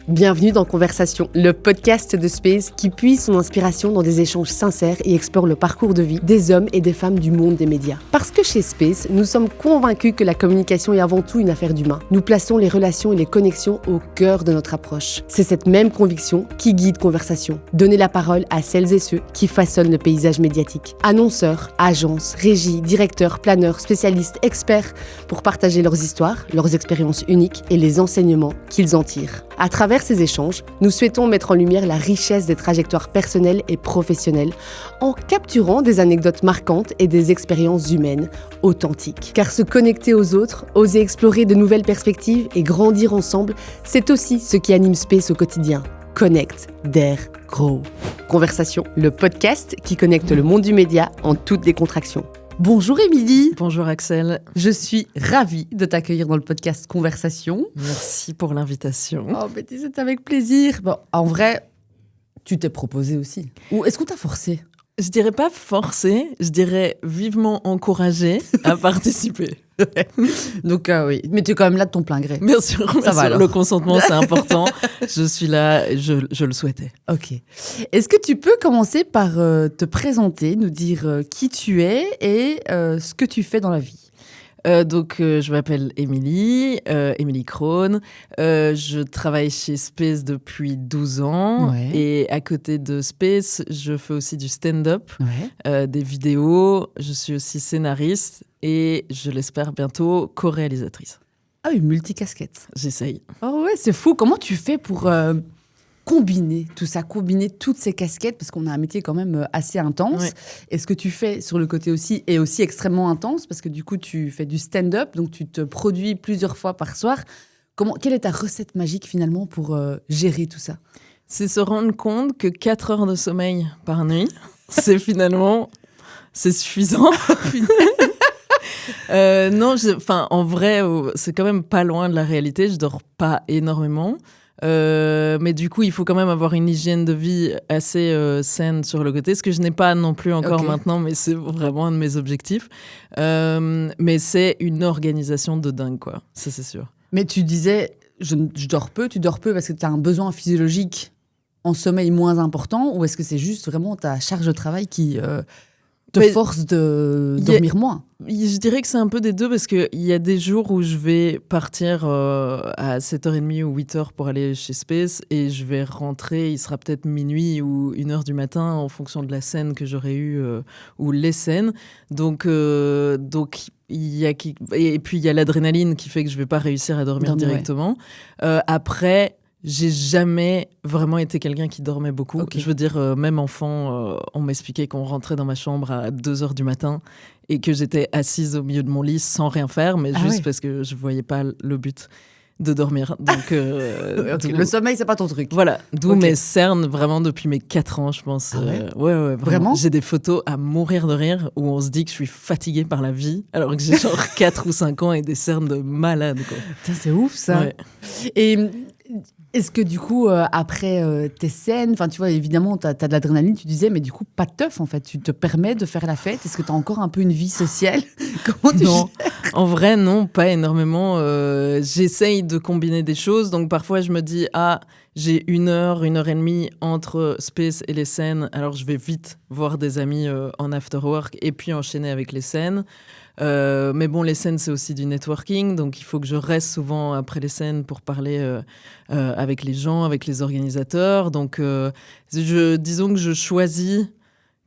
Bienvenue dans Conversation, le podcast de Space qui puise son inspiration dans des échanges sincères et explore le parcours de vie des hommes et des femmes du monde des médias. Parce que chez Space, nous sommes convaincus que la communication est avant tout une affaire d'humain. Nous plaçons les relations et les connexions au cœur de notre approche. C'est cette même conviction qui guide Conversation. Donner la parole à celles et ceux qui façonnent le paysage médiatique. Annonceurs, agences, régies, directeurs, planeurs, spécialistes, experts, pour partager leurs histoires, leurs expériences uniques et les enseignements qu'ils en tirent. À travers ces échanges, nous souhaitons mettre en lumière la richesse des trajectoires personnelles et professionnelles en capturant des anecdotes marquantes et des expériences humaines authentiques. Car se connecter aux autres, oser explorer de nouvelles perspectives et grandir ensemble, c'est aussi ce qui anime Space au quotidien. Connect, Dare, Grow. Conversation, le podcast qui connecte le monde du média en toutes décontraction. Bonjour Émilie. Bonjour Axel. Je suis ravie de t'accueillir dans le podcast Conversation. Merci pour l'invitation. Oh, mais c'est avec plaisir. Bon, en vrai, tu t'es proposé aussi. Ou est-ce qu'on t'a forcé ? Je dirais pas forcé, je dirais vivement encouragé à participer. Donc oui, mais tu es quand même là de ton plein gré. Bien sûr, ça va alors. Le consentement c'est important. Je suis là, je le souhaitais. Ok. Est-ce que tu peux commencer par te présenter, nous dire qui tu es et ce que tu fais dans la vie ? Je m'appelle Émilie Krohn. Je travaille chez Space depuis 12 ans. Ouais. Et à côté de Space, je fais aussi du stand-up, Ouais. des vidéos. Je suis aussi scénariste et, je l'espère bientôt, co-réalisatrice. Ah oui, multicasquette. J'essaye. Oh ouais, c'est fou. Comment tu fais pour combiner tout ça, combiner toutes ces casquettes, parce qu'on a un métier quand même assez intense. Ouais. Et ce que tu fais sur le côté aussi est aussi extrêmement intense, parce que du coup, tu fais du stand-up, donc tu te produis plusieurs fois par soir. Quelle est ta recette magique finalement pour gérer tout ça ? C'est se rendre compte que 4 heures de sommeil par nuit, c'est suffisant. En vrai, c'est quand même pas loin de la réalité. Je dors pas énormément. Mais du coup, il faut quand même avoir une hygiène de vie assez saine sur le côté, ce que je n'ai pas non plus encore maintenant, mais c'est vraiment un de mes objectifs. Mais c'est une organisation de dingue, quoi. Ça, c'est sûr. Mais tu disais, je dors peu, tu dors peu parce que tu as un besoin physiologique en sommeil moins important, ou est-ce que c'est juste vraiment ta charge de travail qui te force de dormir moins ? Je dirais que c'est un peu des deux, parce qu'il y a des jours où je vais partir à 7h30 ou 8h pour aller chez Space, et je vais rentrer, il sera peut-être minuit ou 1h du matin en fonction de la scène que j'aurais eue ou les scènes. Donc et puis il y a l'adrénaline qui fait que je vais pas réussir à dormir directement. Ouais. Après, j'ai jamais vraiment été quelqu'un qui dormait beaucoup. Okay. Je veux dire, même enfant, on m'expliquait qu'on rentrait dans ma chambre à 2h du matin et que j'étais assise au milieu de mon lit sans rien faire, mais juste parce que je voyais pas le but de dormir. Donc, le sommeil, c'est pas ton truc. Voilà, d'où mes cernes vraiment depuis mes 4 ans, je pense. Ouais, vraiment. J'ai des photos à mourir de rire où on se dit que je suis fatiguée par la vie, alors que j'ai genre 4 ou 5 ans et des cernes de malade, quoi. Putain, c'est ouf, ça. Ouais. Et est-ce que du coup, après tes scènes, tu vois, évidemment, t'as de l'adrénaline, tu disais, mais du coup, pas de teuf, en fait. Tu te permets de faire la fête. Est-ce que t'as encore un peu une vie sociale ? Comment tu Non, en vrai, non, pas énormément. J'essaye de combiner des choses. Donc, parfois, je me dis, j'ai 1 heure, 1h30 entre Space et les scènes. Alors, je vais vite voir des amis en after-work et puis enchaîner avec les scènes. Mais bon, les scènes, c'est aussi du networking, donc il faut que je reste souvent après les scènes pour parler avec les gens, avec les organisateurs. Donc, disons que je choisis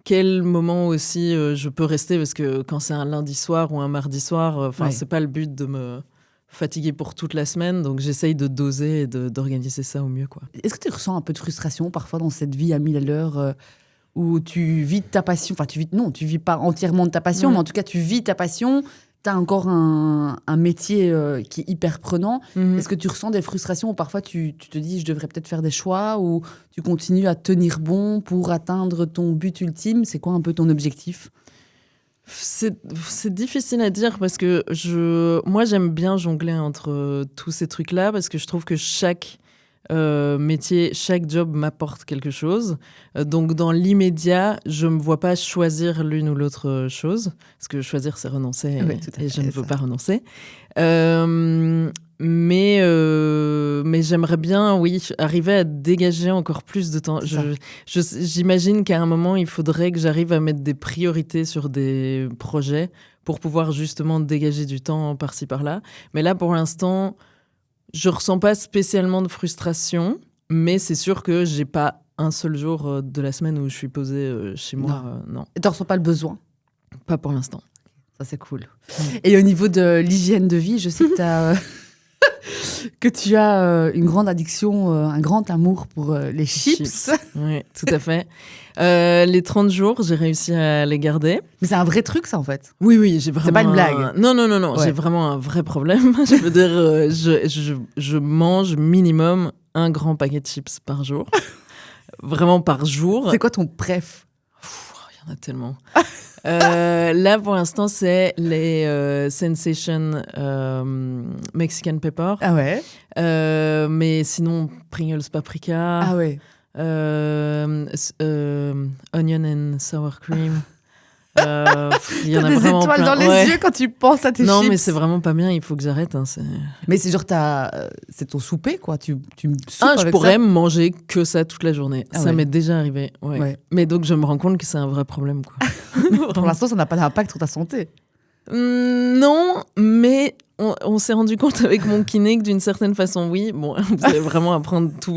quel moment aussi je peux rester, parce que quand c'est un lundi soir ou un mardi soir, c'est pas le but de me fatiguer pour toute la semaine, donc j'essaye de doser et d'organiser ça au mieux, quoi. Est-ce que tu ressens un peu de frustration parfois dans cette vie à 1000 à l'heure où tu vis de ta passion, tu vis pas entièrement de ta passion, mais en tout cas, tu vis ta passion, tu as encore un métier qui est hyper prenant. Est-ce que tu ressens des frustrations où parfois tu te dis, je devrais peut-être faire des choix, ou tu continues à tenir bon pour atteindre ton but ultime ? C'est quoi un peu ton objectif ? C'est difficile à dire, parce que moi, j'aime bien jongler entre tous ces trucs-là, parce que je trouve que chaque métier, chaque job m'apporte quelque chose. Donc, dans l'immédiat, je ne me vois pas choisir l'une ou l'autre chose. Parce que choisir, c'est renoncer. Et je ne veux pas renoncer. Mais j'aimerais bien, oui, arriver à dégager encore plus de temps. J'imagine qu'à un moment, il faudrait que j'arrive à mettre des priorités sur des projets pour pouvoir justement dégager du temps par-ci, par-là. Mais là, pour l'instant, je ressens pas spécialement de frustration, mais c'est sûr que j'ai pas un seul jour de la semaine où je suis posée chez moi. Non. Et tu ne ressens pas le besoin? Pas pour l'instant. Ça, c'est cool. Et au niveau de l'hygiène de vie, je sais que que tu as une grande addiction, un grand amour pour les chips. Oui, tout à fait. Les 30 jours, j'ai réussi à les garder. Mais c'est un vrai truc, ça, en fait. Oui, j'ai vraiment... C'est pas une blague. Non, ouais. J'ai vraiment un vrai problème. Je veux dire, je mange minimum un grand paquet de chips par jour. Vraiment par jour. C'est quoi ton préf? Il y en a tellement. Là, pour l'instant, c'est les Sensation Mexican Pepper. Ah ouais. Mais sinon, Pringles Paprika. Ah ouais. Onion and Sour Cream. Il y en a des vraiment étoiles plein. dans les yeux quand tu penses à tes chips. Non, mais c'est vraiment pas bien, il faut que j'arrête. Mais c'est genre, c'est ton souper, quoi. Tu soupes avec je pourrais manger que ça toute la journée. Ça m'est déjà arrivé. Ouais. Mais donc, je me rends compte que c'est un vrai problème, quoi. Pour l'instant, ça n'a pas d'impact sur ta santé. Non, mais on s'est rendu compte avec mon kiné que d'une certaine façon, oui. Bon, vous allez vraiment apprendre tout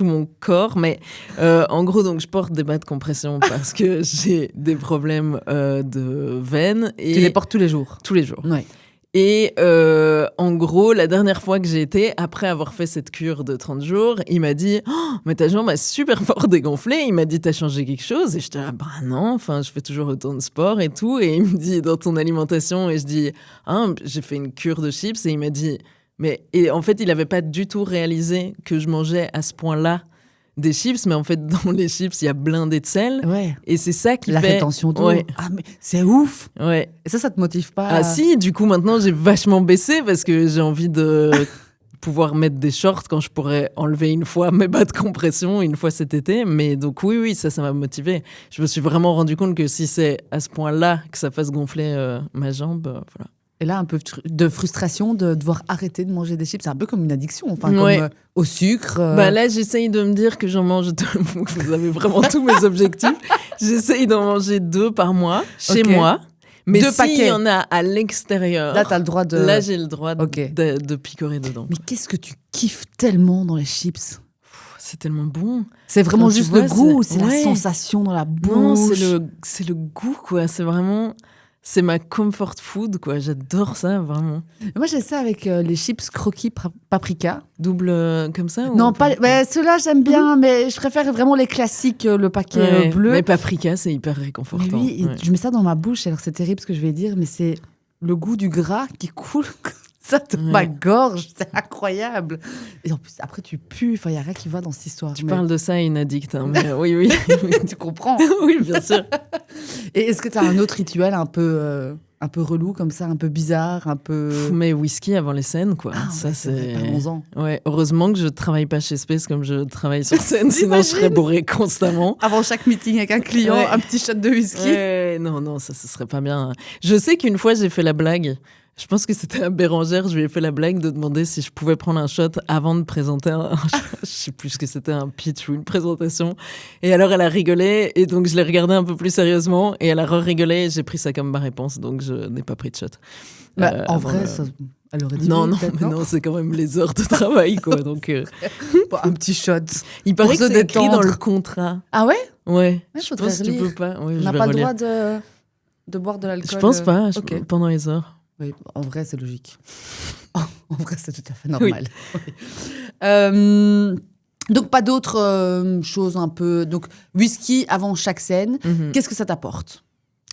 mon corps, mais en gros, donc je porte des bas de compression parce que j'ai des problèmes de veines. Et tu les portes tous les jours? Tous les jours. Ouais. Et en gros, la dernière fois que j'ai été, après avoir fait cette cure de 30 jours, il m'a dit oh, mais ta jambe a super fort dégonflé. Il m'a dit t'as changé quelque chose? Et je dis bah non, enfin je fais toujours autant de sport et tout. Et il me dit dans ton alimentation, et je dis j'ai fait une cure de chips. Et il m'a dit et en fait il avait pas du tout réalisé que je mangeais à ce point-là des chips, mais en fait dans les chips il y a blindé de sel. Ouais. Et c'est ça qui la fait rétention d'eau. Ouais. Ah mais c'est ouf. Ouais. Et ça te motive pas? Ah si, du coup maintenant j'ai vachement baissé parce que j'ai envie de pouvoir mettre des shorts quand je pourrais enlever une fois mes bas de compression une fois cet été. Mais donc oui, ça m'a motivé. Je me suis vraiment rendu compte que si c'est à ce point-là que ça fasse gonfler ma jambe, voilà. Et là, un peu de frustration de devoir arrêter de manger des chips. C'est un peu comme une addiction, enfin, comme au sucre. Là, j'essaye de me dire que j'en mange deux. Vous avez vraiment tous mes objectifs. J'essaye d'en manger 2 par mois, chez moi. Mais s'il y en a à l'extérieur, là, t'as le droit de... Là, j'ai le droit de picorer dedans. Mais qu'est-ce que tu kiffes tellement dans les chips? C'est tellement bon. C'est vraiment juste le goût ou c'est la sensation dans la bouche? Non, c'est le goût, quoi. C'est vraiment... C'est ma comfort food, quoi. J'adore ça, vraiment. Moi, j'ai ça avec les chips croquis paprika. Double comme ça? Non, pas. Ceux-là, j'aime bien, mais je préfère vraiment les classiques, le paquet bleu. Mais paprika, c'est hyper réconfortant. Mais oui, je mets ça dans ma bouche. Alors, c'est terrible ce que je vais dire, mais c'est le goût du gras qui coule comme ça de ma gorge. C'est incroyable. Et en plus, après, tu pues. Enfin, il n'y a rien qui va dans cette histoire. Tu parles de ça à une addict. Hein, mais oui. Tu comprends? Oui, bien sûr. Et est-ce que tu as un autre rituel un peu relou comme ça, un peu bizarre, un peu... Mais whisky avant les scènes, quoi. Ah, ça, c'est... Parlons-en. Ouais, heureusement que je travaille pas chez Space comme je travaille sur scène, sinon je serais bourrée constamment. Avant chaque meeting avec un client, un petit shot de whisky. Non, ça, ce serait pas bien. Je sais qu'une fois, j'ai fait la blague. Je pense que c'était à Bérangère, je lui ai fait la blague de demander si je pouvais prendre un shot avant de présenter je sais plus ce que c'était, un pitch ou une présentation. Et alors, elle a rigolé, et donc je l'ai regardé un peu plus sérieusement, et elle a rigolé, et j'ai pris ça comme ma réponse, donc je n'ai pas pris de shot. En vrai, ça, elle aurait dit non, c'est quand même les heures de travail, quoi. Donc, un petit shot. Il paraît que c'est écrit dans le contrat. Ah ouais? Ouais, je pense que tu peux pas. Ouais, on n'a pas le droit de boire de l'alcool? Je pense pas, pendant les heures. Oui, en vrai, c'est logique. En vrai, c'est tout à fait normal. Oui. Donc, pas d'autres choses un peu... Donc, whisky avant chaque scène. Qu'est-ce que ça t'apporte?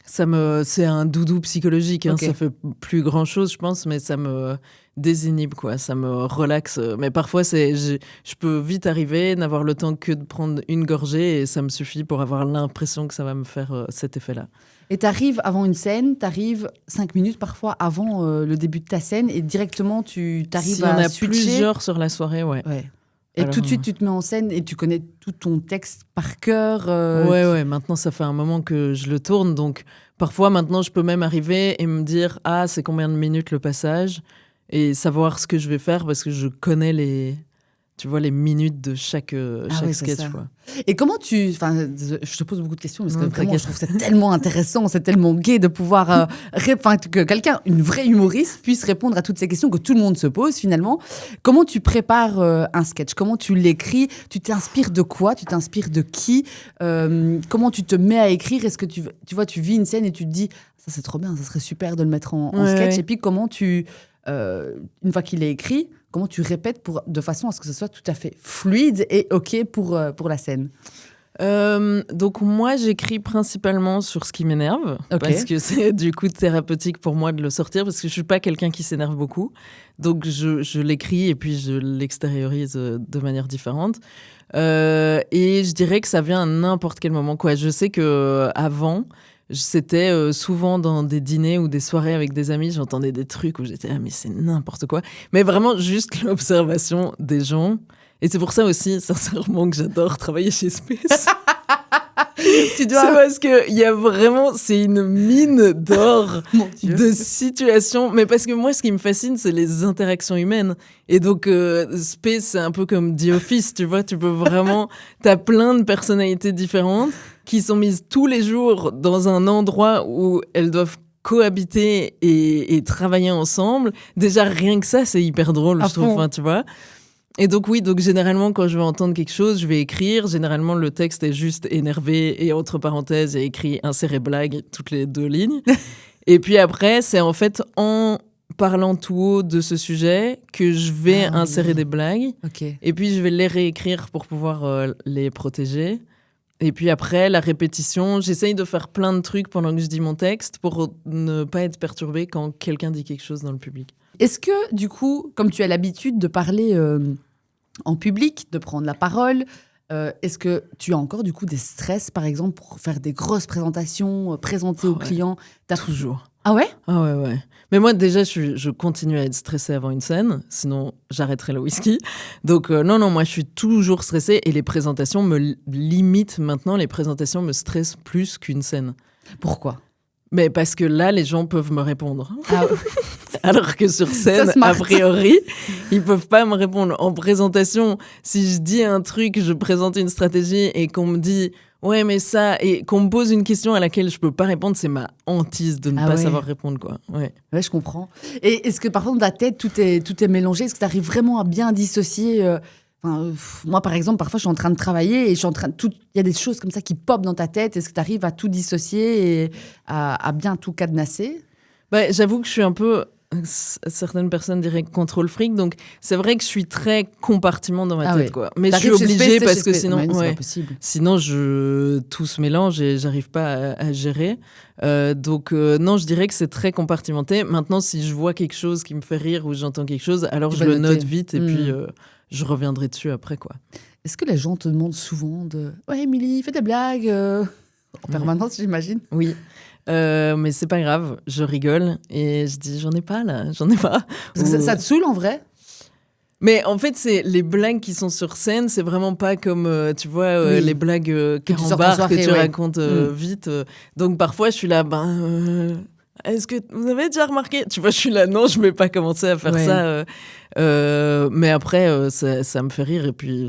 C'est un doudou psychologique. Hein. Ça fait plus grand-chose, je pense, mais ça me désinhibe, quoi. Ça me relaxe. Mais parfois, je peux vite arriver, n'avoir le temps que de prendre une gorgée, et ça me suffit pour avoir l'impression que ça va me faire cet effet-là. Et t'arrives avant une scène, t'arrives 5 minutes parfois avant le début de ta scène, et directement tu t'arrives à switcher. Il y en a plusieurs sur la soirée, ouais. Et tout de suite, tu te mets en scène et tu connais tout ton texte par cœur. Ouais, maintenant, ça fait un moment que je le tourne. Donc, parfois, maintenant, je peux même arriver et me dire « Ah, c'est combien de minutes le passage ?» et savoir ce que je vais faire parce que je connais les minutes de chaque sketch. Quoi. Et comment je te pose beaucoup de questions parce que vraiment, je trouve ça tellement intéressant, c'est tellement gai de pouvoir, que quelqu'un, une vraie humoriste, puisse répondre à toutes ces questions que tout le monde se pose finalement. Comment tu prépares un sketch? Comment tu l'écris? Tu t'inspires de quoi? Tu t'inspires de qui? Comment tu te mets à écrire? Est-ce que tu vis une scène et tu te dis, ça c'est trop bien, ça serait super de le mettre en sketch. Ouais. Et puis comment une fois qu'il est écrit, comment tu répètes de façon à ce que ce soit tout à fait fluide et OK pour la scène? Donc moi, j'écris principalement sur ce qui m'énerve, parce que c'est du coup thérapeutique pour moi de le sortir, parce que je suis pas quelqu'un qui s'énerve beaucoup. Donc je l'écris et puis je l'extériorise de manière différente. Et je dirais que ça vient à n'importe quel moment, quoi. Je sais qu'avant, c'était souvent dans des dîners ou des soirées avec des amis, j'entendais des trucs où j'étais « Ah, mais c'est n'importe quoi !» Mais vraiment, juste l'observation des gens. Et c'est pour ça aussi, sincèrement, que j'adore travailler chez Space. C'est parce qu'il y a vraiment... C'est une mine d'or de situations. Mais parce que moi, ce qui me fascine, c'est les interactions humaines. Et donc, Space, c'est un peu comme The Office, tu vois. Tu peux vraiment... T'as plein de personnalités différentes qui sont mises tous les jours dans un endroit où elles doivent cohabiter et travailler ensemble. Déjà, rien que ça, c'est hyper drôle, je trouve, tu vois. Et donc oui, généralement, quand je vais entendre quelque chose, je vais écrire. Généralement, le texte est juste énervé et entre parenthèses, il y a écrit inséré blague, toutes les 2 lignes. Et puis après, c'est en fait en parlant tout haut de ce sujet que je vais insérer des blagues. Okay. Et puis, je vais les réécrire pour pouvoir les protéger. Et puis après, la répétition, j'essaye de faire plein de trucs pendant que je dis mon texte pour ne pas être perturbée quand quelqu'un dit quelque chose dans le public. Est-ce que, du coup, comme tu as l'habitude de parler en public, de prendre la parole, est-ce que tu as encore, du coup, des stress, par exemple, pour faire des grosses présentations, présenter aux clients? Toujours. Ah ouais? Ah ouais. Mais moi, déjà, je continue à être stressée avant une scène, sinon j'arrêterai le whisky. Donc non, moi, je suis toujours stressée et les présentations me limitent maintenant. Les présentations me stressent plus qu'une scène. Pourquoi? Mais parce que là, les gens peuvent me répondre. Alors que sur scène, a priori, ils peuvent pas me répondre. En présentation, si je dis un truc, je présente une stratégie et qu'on me dit « Ouais, mais ça… » et qu'on me pose une question à laquelle je peux pas répondre, c'est ma hantise de ne pas savoir répondre, quoi. Ouais, je comprends. Et est-ce que, par contre, dans ta tête, tout est mélangé? Est-ce que tu arrives vraiment à bien dissocier moi, par exemple, parfois, je suis en train de travailler et il y a des choses comme ça qui popent dans ta tête. Est-ce que tu arrives à tout dissocier et à bien tout cadenasser? J'avoue que je suis un peu... Certaines personnes diraient contrôle fric, donc c'est vrai que je suis très compartiment dans ma tête, quoi. Mais je suis obligée parce que sinon, sinon tout se mélange et j'arrive pas à gérer. Donc non, je dirais que c'est très compartimenté. Maintenant, si je vois quelque chose qui me fait rire ou j'entends quelque chose, alors je le note vite et puis je reviendrai dessus après, quoi. Est-ce que les gens te demandent souvent ouais, Émilie, fais des blagues en permanence, j'imagine? Oui. Mais c'est pas grave, je rigole et je dis j'en ai pas. Parce que ça te saoule en vrai? Mais en fait, c'est les blagues qui sont sur scène, c'est vraiment pas comme, tu vois, les blagues carambars que tu racontes vite. Donc parfois, je suis là, est-ce que vous avez déjà remarqué? Tu vois, je suis là, non, je vais pas commencer à faire ça. Mais après, ça me fait rire et puis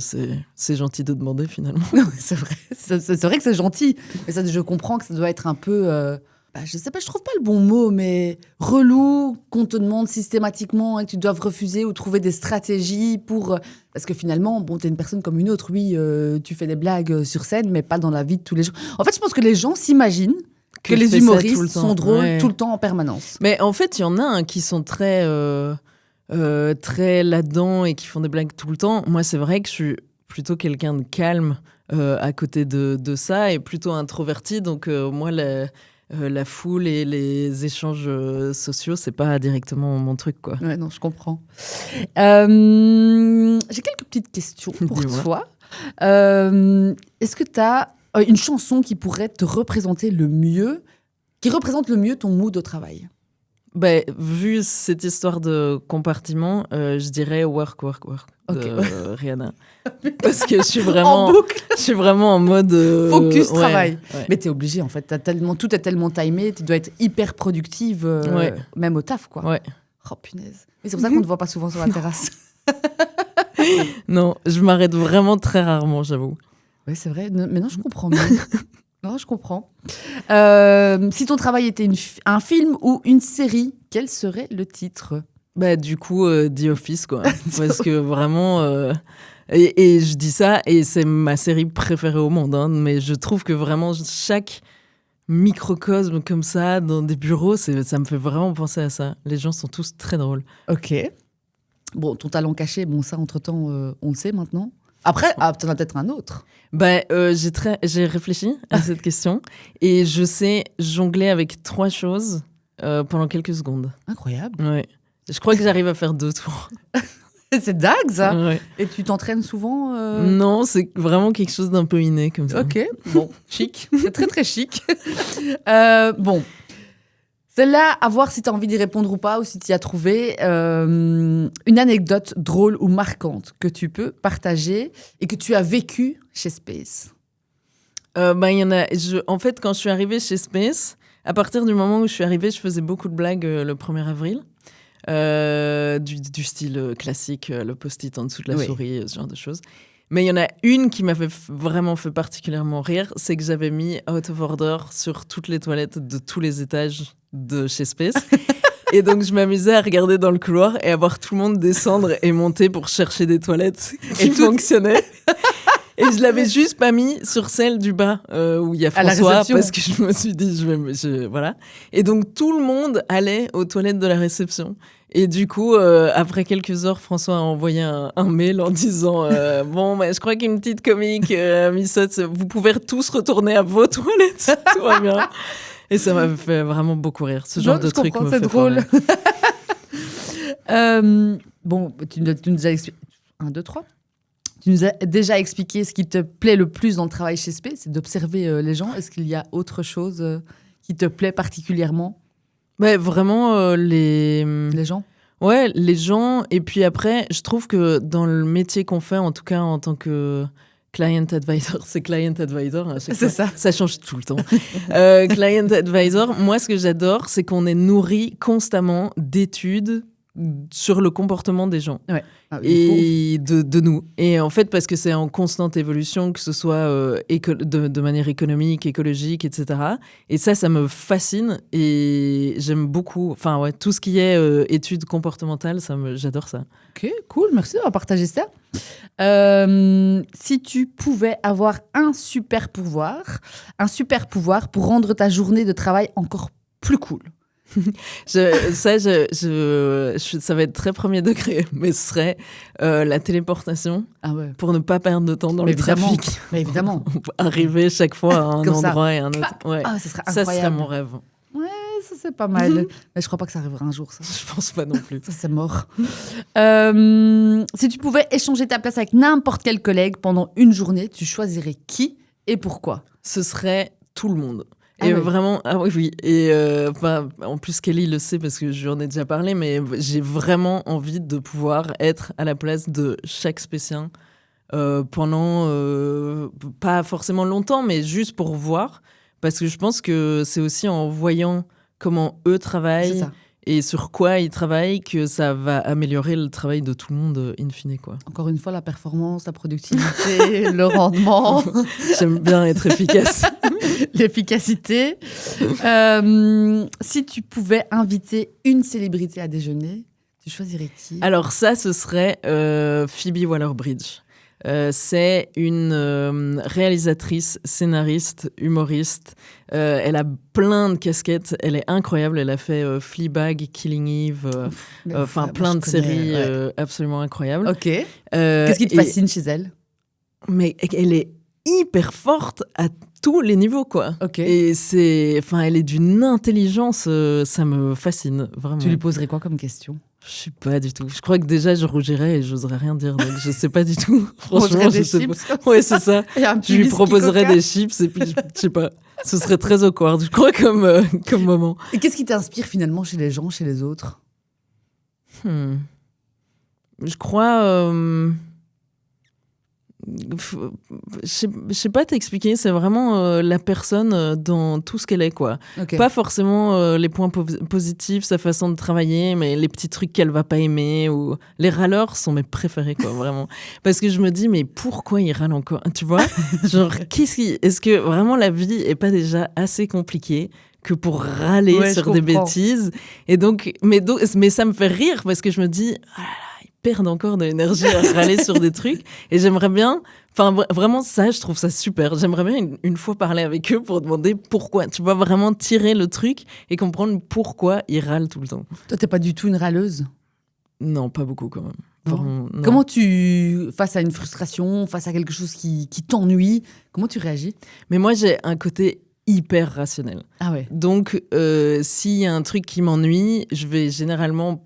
c'est gentil de demander finalement. C'est vrai. C'est vrai que c'est gentil. Mais ça, je comprends que ça doit être un peu... je sais pas, je trouve pas le bon mot, mais relou qu'on te demande systématiquement et que tu doives refuser ou trouver des stratégies pour... Parce que finalement, t'es une personne comme une autre. Oui, tu fais des blagues sur scène, mais pas dans la vie de tous les jours. En fait, je pense que les gens s'imaginent que les humoristes sont drôles tout le temps en permanence. Mais en fait, il y en a qui sont très là-dedans et qui font des blagues tout le temps. Moi, c'est vrai que je suis plutôt quelqu'un de calme à côté de ça et plutôt introverti. Donc, moi, la foule et les échanges sociaux, c'est pas directement mon truc, quoi. Ouais, non, je comprends. J'ai quelques petites questions pour toi. Est-ce que tu as une chanson qui pourrait te représenter le mieux, qui représente le mieux ton mood au travail? Vu cette histoire de compartiment, je dirais work. de Rihanna. Parce que je suis vraiment en mode... Focus, travail. Ouais. Mais t'es obligé, en fait. Tout est tellement timé, tu dois être hyper productive, même au taf, quoi. Ouais. Oh, punaise. Mais c'est pour ça qu'on ne te voit pas souvent sur la terrasse. Non, je m'arrête vraiment très rarement, j'avoue. Oui, c'est vrai. Maintenant, je comprends mieux. Non, je comprends. Si ton travail était un film ou une série, quel serait le titre ? Bah, du coup, The Office, quoi. Parce que vraiment... Et je dis ça, et c'est ma série préférée au monde, hein, mais je trouve que vraiment, chaque microcosme comme ça, dans des bureaux, ça me fait vraiment penser à ça. Les gens sont tous très drôles. Ok. Bon, ton talent caché, ça, entre-temps, on le sait maintenant. Après, t'en as peut-être un autre. Bah, j'ai réfléchi à cette question, et je sais jongler avec 3 choses pendant quelques secondes. Incroyable. Ouais. Je crois que j'arrive à faire 2 tours. C'est dingue, ça. Ouais. Et tu t'entraînes souvent Non, c'est vraiment quelque chose d'un peu inné, comme ça. Ok, bon, chic. C'est très, très chic. Bon, celle-là, à voir si tu as envie d'y répondre ou pas, ou si tu y as trouvé une anecdote drôle ou marquante que tu peux partager et que tu as vécue chez Space. Il y en a. En fait, quand je suis arrivée chez Space, à partir du moment où je suis arrivée, je faisais beaucoup de blagues le 1er avril. Du style classique, le post-it en dessous de la souris, ce genre de choses. Mais il y en a une qui m'a vraiment fait particulièrement rire, c'est que j'avais mis Out of Order sur toutes les toilettes de tous les étages de chez Space. Et donc, je m'amusais à regarder dans le couloir et à voir tout le monde descendre et monter pour chercher des toilettes qui fonctionnaient. Et je l'avais juste pas mis sur celle du bas où il y a François parce que je me suis dit voilà. Et donc tout le monde allait aux toilettes de la réception. Et du coup, après quelques heures, François a envoyé un mail en disant je crois qu'une petite comique Missot, vous pouvez tous retourner à vos toilettes, tout va bien. Et ça m'a fait vraiment beaucoup rire. Ce genre de truc me fait drôle. Bon, tu nous as expliqué 1, 2, 3. Tu nous as déjà expliqué ce qui te plaît le plus dans le travail chez Space, c'est d'observer les gens. Est-ce qu'il y a autre chose qui te plaît particulièrement ? Vraiment, les gens. Ouais, les gens. Et puis après, je trouve que dans le métier qu'on fait, en tout cas en tant que client advisor, c'est client advisor à chaque fois. Ça. Ça change tout le temps. Client advisor, moi, ce que j'adore, c'est qu'on est nourri constamment d'études sur le comportement des gens et de nous. Et en fait, parce que c'est en constante évolution, que ce soit de manière économique, écologique, etc. Et ça me fascine et j'aime beaucoup. Enfin, tout ce qui est études comportementales, j'adore ça. Ok, cool, merci d'avoir partagé ça. Si tu pouvais avoir un super pouvoir pour rendre ta journée de travail encore plus cool. Ça va être très premier degré, mais ce serait la téléportation pour ne pas perdre de temps dans le trafic. Mais évidemment. Arriver chaque fois à un endroit et un autre. Ouais. Ça serait incroyable. Ça serait mon rêve. Ouais, ça c'est pas mal. Mais je crois pas que ça arrivera un jour, ça. Je pense pas non plus. Ça c'est mort. Si tu pouvais échanger ta place avec n'importe quel collègue pendant une journée, tu choisirais qui et pourquoi ? Ce serait tout le monde. Et vraiment, oui. Et en plus, Kelly le sait parce que je lui en ai déjà parlé, mais j'ai vraiment envie de pouvoir être à la place de chaque spécien pendant, pas forcément longtemps, mais juste pour voir. Parce que je pense que c'est aussi en voyant comment eux travaillent et sur quoi ils travaillent que ça va améliorer le travail de tout le monde in fine, quoi. Encore une fois, la performance, la productivité, le rendement. J'aime bien être efficace. L'efficacité. Si tu pouvais inviter une célébrité à déjeuner, tu choisirais qui ? Alors ça, ce serait Phoebe Waller-Bridge. C'est une réalisatrice, scénariste, humoriste. Elle a plein de casquettes. Elle est incroyable. Elle a fait Fleabag, Killing Eve, plein de séries absolument incroyables. Ok. Qu'est-ce qui te fascine chez elle ? Mais elle est hyper forte à tous les niveaux, quoi. Okay. Et elle est d'une intelligence, ça me fascine, vraiment. Tu lui poserais quoi comme question ? Je sais pas du tout. Je crois que déjà, je rougirais et j'oserais rien dire, donc je sais pas du tout. Franchement, je sais pas. Ouais, c'est ça. Je lui proposerais des chips et puis, je sais pas. Ce serait très awkward, je crois, comme moment. Et qu'est-ce qui t'inspire finalement chez les gens, chez les autres ? Je crois... Je sais pas t'expliquer, c'est vraiment la personne dans tout ce qu'elle est, quoi. Okay. Pas forcément les points positifs, sa façon de travailler, mais les petits trucs qu'elle va pas aimer. Ou... Les râleurs sont mes préférés, quoi, vraiment. Parce que je me dis, mais pourquoi il râle encore? Tu vois? Genre, est-ce que vraiment la vie est pas déjà assez compliquée que pour râler sur des bêtises? Et donc, mais ça me fait rire parce que je me dis, ah là là, ils perdent encore de l'énergie à râler sur des trucs. Et j'aimerais bien, enfin vraiment ça, je trouve ça super. J'aimerais bien une fois parler avec eux pour demander pourquoi. Tu vois, vraiment tirer le truc et comprendre pourquoi ils râlent tout le temps. Toi, t'es pas du tout une râleuse? Non, pas beaucoup quand même. Non. Comment face à une frustration, face à quelque chose qui t'ennuie, comment tu réagis? Mais moi, j'ai un côté hyper rationnel. Ah ouais. Donc, s'il y a un truc qui m'ennuie, je vais généralement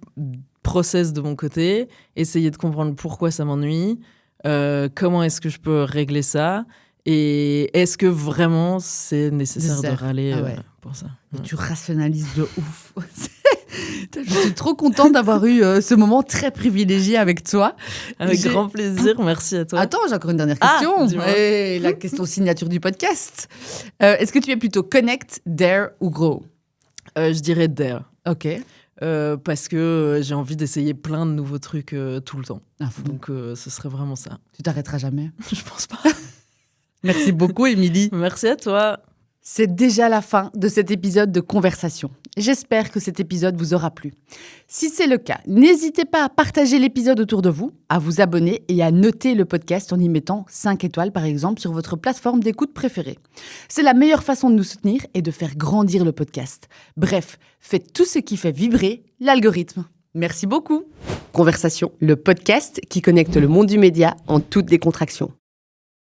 process de mon côté, essayer de comprendre pourquoi ça m'ennuie, comment est-ce que je peux régler ça, et est-ce que vraiment c'est nécessaire de râler pour ça. Tu rationalises de ouf. Je suis trop contente d'avoir eu ce moment très privilégié avec toi. Avec grand plaisir, merci à toi. Attends, j'ai encore une dernière question. Et la question signature du podcast. Est-ce que tu es plutôt connect, dare ou grow? Je dirais dare. Ok. Parce que j'ai envie d'essayer plein de nouveaux trucs tout le temps. Donc ce serait vraiment ça. Tu t'arrêteras jamais? Je pense pas. Merci beaucoup, Émilie. Merci à toi. C'est déjà la fin de cet épisode de Conversation. J'espère que cet épisode vous aura plu. Si c'est le cas, n'hésitez pas à partager l'épisode autour de vous, à vous abonner et à noter le podcast en y mettant 5 étoiles par exemple sur votre plateforme d'écoute préférée. C'est la meilleure façon de nous soutenir et de faire grandir le podcast. Bref, faites tout ce qui fait vibrer l'algorithme. Merci beaucoup. Conversation, le podcast qui connecte le monde du média en toute décontraction.